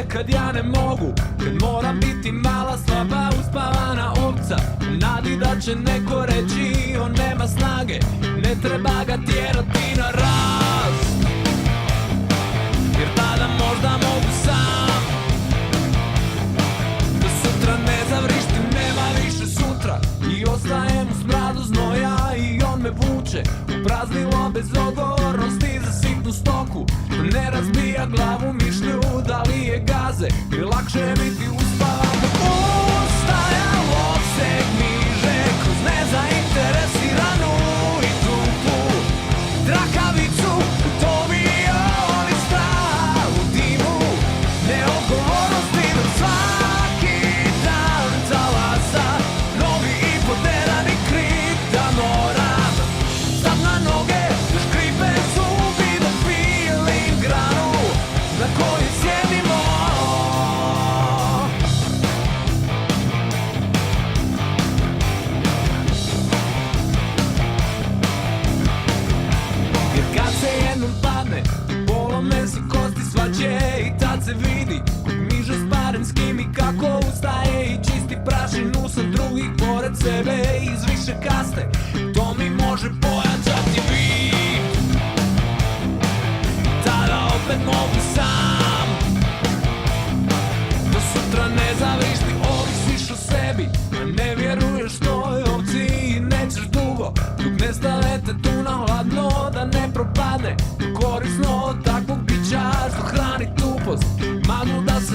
kad ja ne mogu, kad moram biti mala, slaba, uspavana ovca, u nadi da će neko reći on nema snage, ne treba ga tjerati na rast, jer tada možda mogu sam. Da sutra ne zavrišti, nema više sutra, i ostajem u smradu znoja i on me vuče u praznilo bez odgovornosti za sitnu stoku. Ne razbija glavu mišlju da li je gaze, jer lakše je biti uspavan. Ustajalo se gniže kroz nezainteresiranu i tupu trakavicu, to mi je oni strah u dimu neodgovornosti, da svaki dan talasa novi i poderani krik, da moram stat na noge, da škripe zubi, da pilim granu na kojoj sjedimo. Jer kad se jednom padne, polome se kosti svađe, i tad se vidi miže s parenskim i kako ustaje i čisti prašinu sa drugih pored sebe iz više kaste. To mi može pojačati vid, tada opet mogu sam. Do sutra ne zavrišti, ovisiš o sebi, a ne vjeruješ toj ovci i nećeš dugo, dok ne stavete tu na hladno da ne propadne. Korisno od takvog bića što hrani tupost, maglu da se